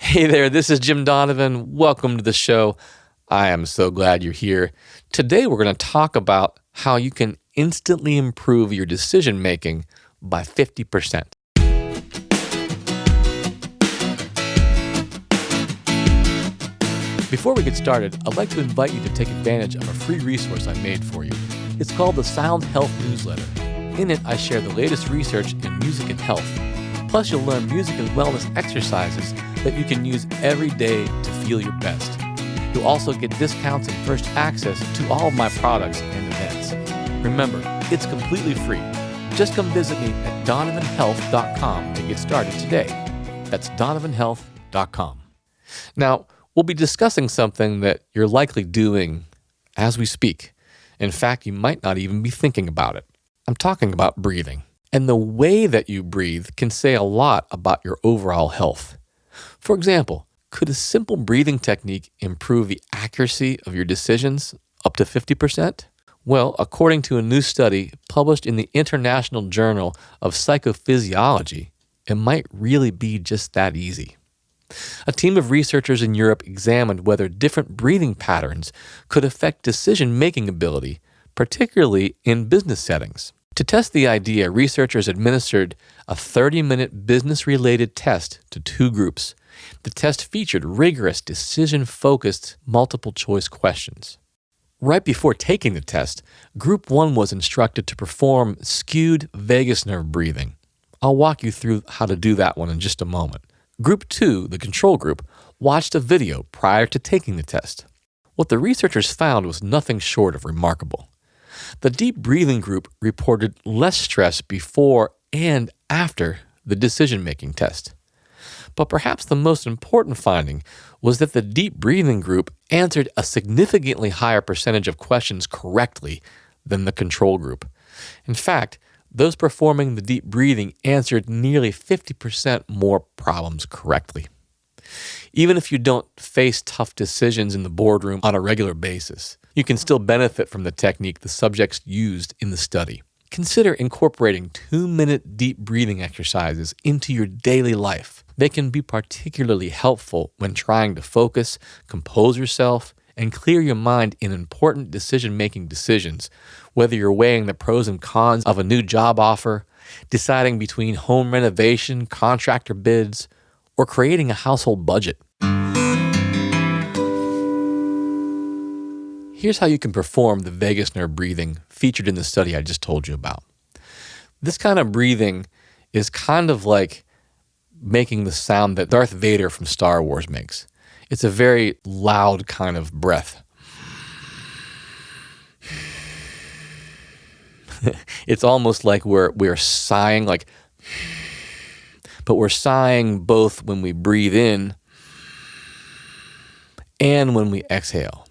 Hey there, this is Jim Donovan. Welcome to the show. I am so glad you're here. Today we're going to talk about how you can instantly improve your decision making by 50%. Before we get started, I'd like to invite you to take advantage of a free resource I made for you. It's called the SoundHealth newsletter. In it, I share the latest research in music and health. Plus, you'll learn music and wellness exercises that you can use every day to feel your best. You'll also get discounts and first access to all of my products and events. Remember, it's completely free. Just come visit me at donovanhealth.com to get started today. That's donovanhealth.com. Now, we'll be discussing something that you're likely doing as we speak. In fact, you might not even be thinking about it. I'm talking about breathing. And the way that you breathe can say a lot about your overall health. For example, could a simple breathing technique improve the accuracy of your decisions up to 50%? Well, according to a new study published in the International Journal of Psychophysiology, it might really be just that easy. A team of researchers in Europe examined whether different breathing patterns could affect decision-making ability, particularly in business settings. To test the idea, researchers administered a 30-minute business-related test to two groups. The test featured rigorous, decision-focused, multiple-choice questions. Right before taking the test, Group 1 was instructed to perform skewed vagusnerve breathing. I'll walk you through how to do that one in just a moment. Group 2, the control group, watched a video prior to taking the test. What the researchers found was nothing short of remarkable. The deep breathing group reported less stress before and after the decision-making test. But perhaps the most important finding was that the deep breathing group answered a significantly higher percentage of questions correctly than the control group. In fact, those performing the deep breathing answered nearly 50% more problems correctly. Even if you don't face tough decisions in the boardroom on a regular basis, you can still benefit from the technique the subjects used in the study. Consider incorporating 2-minute deep breathing exercises into your daily life. They can be particularly helpful when trying to focus, compose yourself, and clear your mind in important decision-making decisions, whether you're weighing the pros and cons of a new job offer, deciding between home renovation, contractor bids, or creating a household budget. Here's how you can perform the vagus nerve breathing featured in the study I just told you about. This kind of breathing is kind of like making the sound that Darth Vader from Star Wars makes. It's a very loud kind of breath. It's almost like we're sighing, but we're sighing both when we breathe in and when we exhale.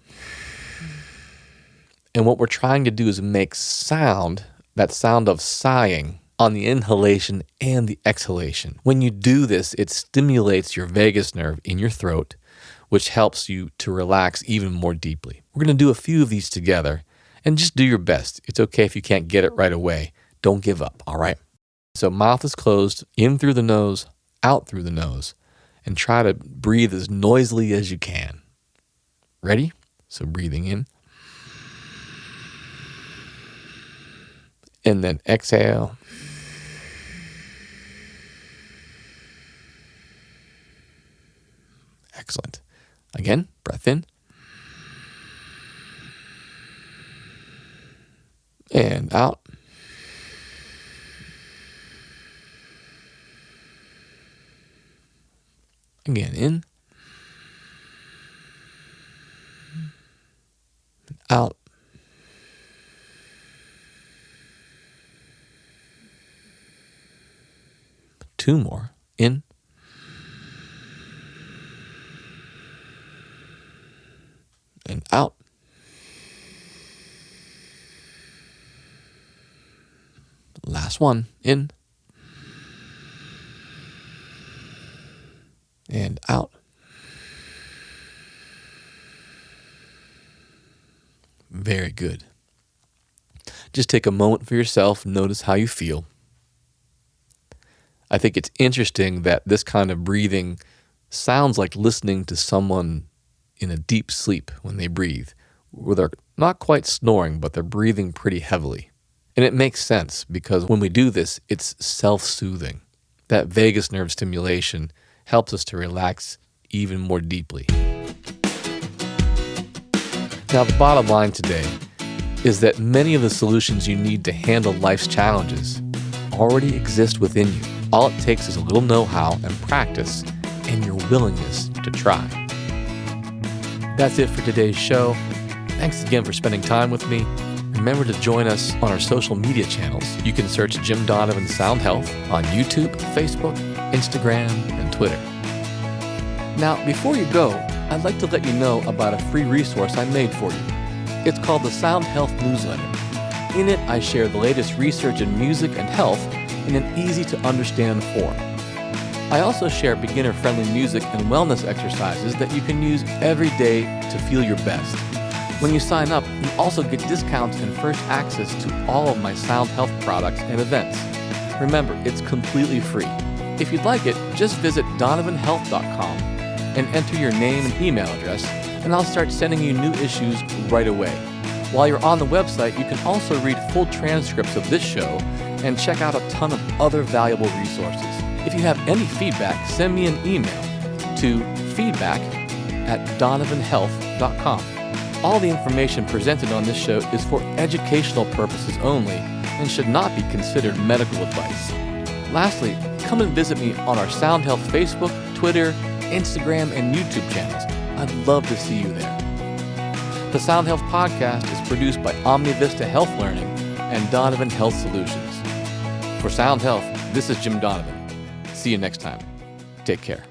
And what we're trying to do is make sound, that sound of sighing, on the inhalation and the exhalation. When you do this, it stimulates your vagus nerve in your throat, which helps you to relax even more deeply. We're going to do a few of these together, and just do your best. It's okay if you can't get it right away. Don't give up, all right? So mouth is closed, in through the nose, out through the nose, and try to breathe as noisily as you can. Ready? So breathing in. And then exhale. Excellent. Again, breath in. And out. Again, in. Out. Two more. In. And out. Last one. In. And out. Very good. Just take a moment for yourself. Notice how you feel. I think it's interesting that this kind of breathing sounds like listening to someone in a deep sleep when they breathe, where they're not quite snoring, but they're breathing pretty heavily. And it makes sense because when we do this, it's self-soothing. That vagus nerve stimulation helps us to relax even more deeply. Now, the bottom line today is that many of the solutions you need to handle life's challenges already exist within you. All it takes is a little know-how and practice and your willingness to try. That's it for today's show. Thanks again for spending time with me. Remember to join us on our social media channels. You can search Jim Donovan Sound Health on YouTube, Facebook, Instagram, and Twitter. Now, before you go, I'd like to let you know about a free resource I made for you. It's called the Sound Health newsletter. In it, I share the latest research in music and health in an easy-to-understand form. I also share beginner-friendly music and wellness exercises that you can use every day to feel your best. When you sign up, you also get discounts and first access to all of my Sound Health products and events. Remember, it's completely free. If you'd like it, just visit donovanhealth.com and enter your name and email address, and I'll start sending you new issues right away. While you're on the website, you can also read full transcripts of this show and check out a ton of other valuable resources. If you have any feedback, send me an email to feedback@donovanhealth.com. All the information presented on this show is for educational purposes only and should not be considered medical advice. Lastly, come and visit me on our Sound Health Facebook, Twitter, Instagram, and YouTube channels. I'd love to see you there. The Sound Health podcast is produced by OmniVista Health Learning and Donovan Health Solutions. For Sound Health, this is Jim Donovan. See you next time. Take care.